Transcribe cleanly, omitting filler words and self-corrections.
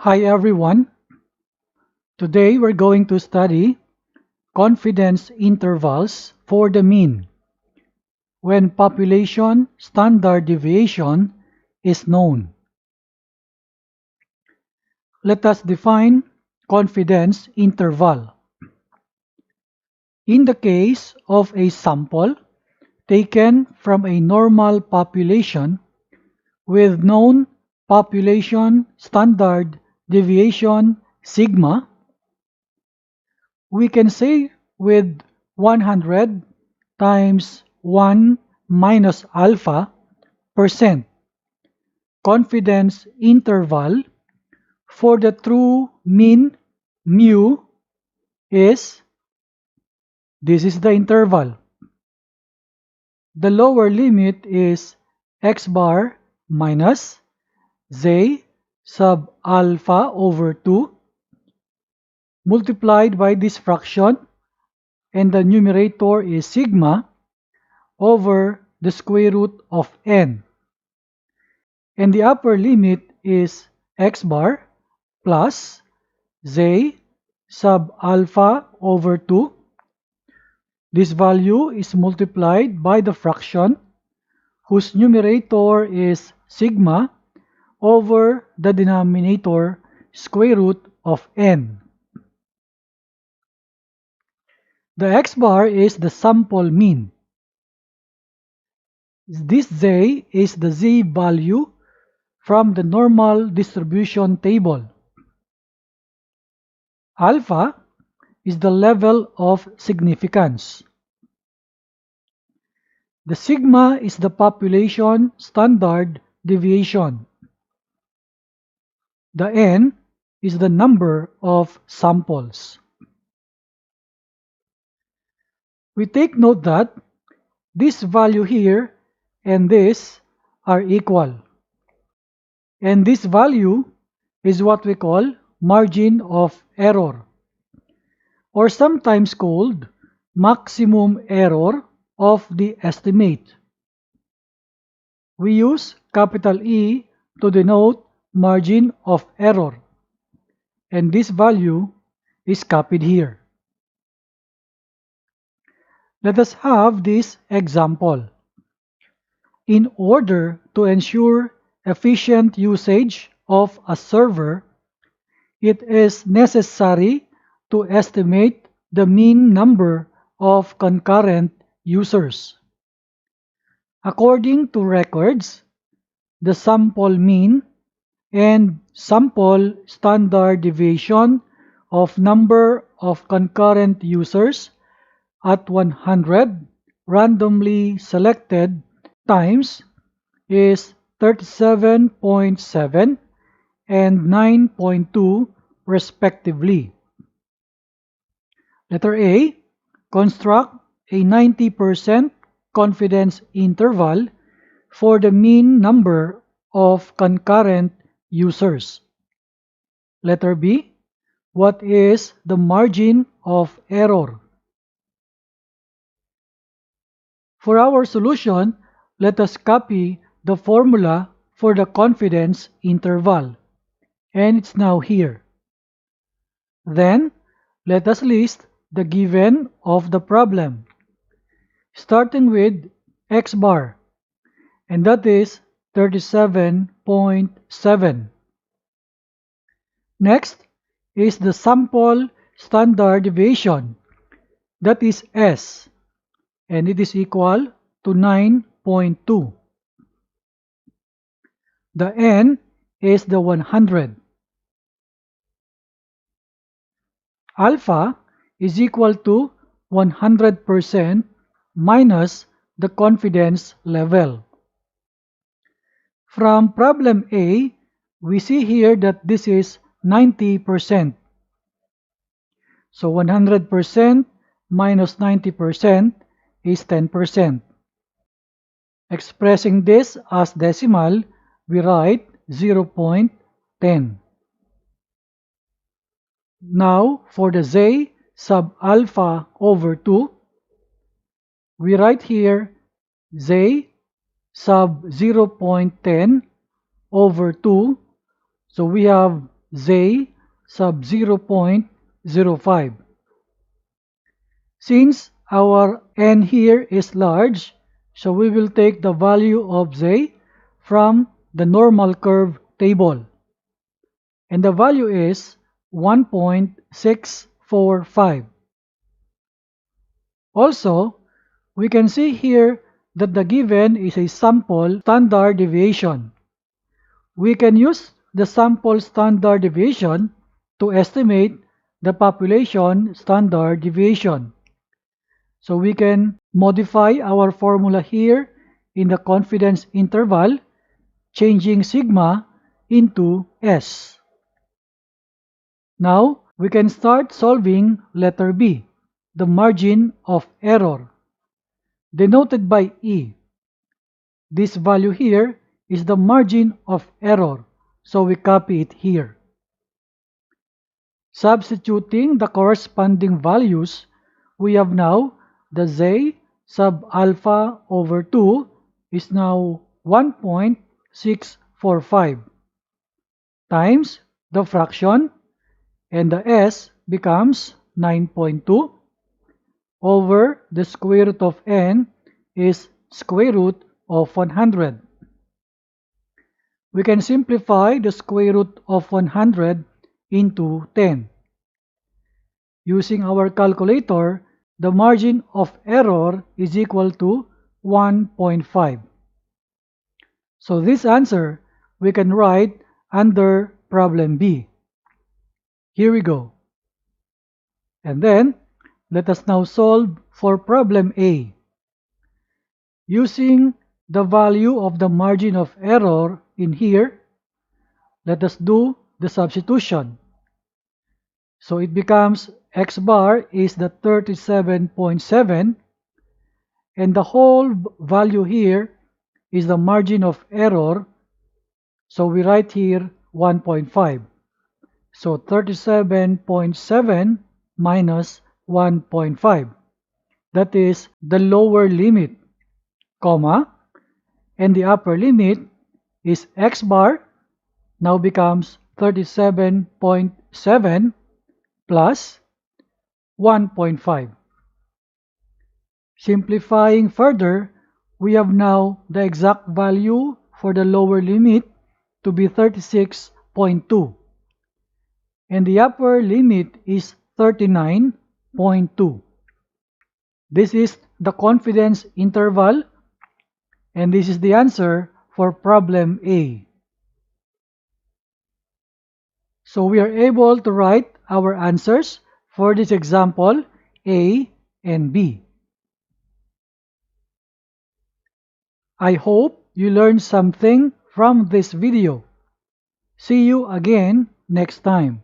Hi everyone. Today we're going to study confidence intervals for the mean when population standard deviation is known. Let us define confidence interval. In the case of a sample taken from a normal population with known population standard deviation sigma, we can say with 100 times 1 minus alpha percent confidence interval for the true mean mu is, this is the interval. The lower limit is x bar minus z sub alpha over 2 multiplied by this fraction, and the numerator is sigma over the square root of n. And the upper limit is x bar plus z sub alpha over 2. This value is multiplied by the fraction whose numerator is sigma over the denominator square root of n. The x bar is the sample mean. This z is the z value from the normal distribution table. Alpha is the level of significance. The sigma is the population standard deviation. The n is the number of samples. We take note that this value here and this are equal. And this value is what we call margin of error, or sometimes called maximum error of the estimate. We use capital E to denote margin of error, and this value is copied here. Let us have this example. In order to ensure efficient usage of a server, it is necessary to estimate the mean number of concurrent users. According to records, the sample mean and sample standard deviation of number of concurrent users at 100 randomly selected times is 37.7 and 9.2 respectively. Letter A, construct a 90% confidence interval for the mean number of concurrent users. Letter B, what is the margin of error? For our solution, let us copy the formula for the confidence interval, and it's now here. Then, let us list the given of the problem, starting with x bar, and that is 37.7. Next is the sample standard deviation, that is S, and it is equal to 9.2. The n is the 100. Alpha is equal to 100% minus the confidence level. From problem A, we see here that this is 90%. So 100% minus 90% is 10%. Expressing this as decimal, we write 0.10. Now, for the z sub alpha over 2, we write here z sub 0.10 over 2. So we have Z sub 0.05. Since our n here is large, so we will take the value of Z from the normal curve table. And the value is 1.645. Also, we can see here that the given is a sample standard deviation. We can use the sample standard deviation to estimate the population standard deviation. So we can modify our formula here in the confidence interval, changing sigma into S. Now, we can start solving letter B, the margin of error, denoted by E. This value here is the margin of error, so we copy it here. Substituting the corresponding values, we have now the Z sub alpha over 2 is now 1.645 times the fraction, and the S becomes 9.2 over the square root of n is square root of 100. We can simplify the square root of 100 into 10. Using our calculator, the margin of error is equal to 1.5. So this answer we can write under problem B. Here we go. And then, let us now solve for problem A. Using the value of the margin of error in here, let us do the substitution. So it becomes x bar is the 37.7, and the whole value here is the margin of error. So we write here 1.5. So 37.7 minus 1.5. That is the lower limit, comma, and the upper limit is x bar now becomes 37.7 plus 1.5. Simplifying further, we have now the exact value for the lower limit to be 36.2, and the upper limit is 39.2. This is the confidence interval, and this is the answer for problem A. So we are able to write our answers for this example A and B. I hope you learned something from this video. See you again next time.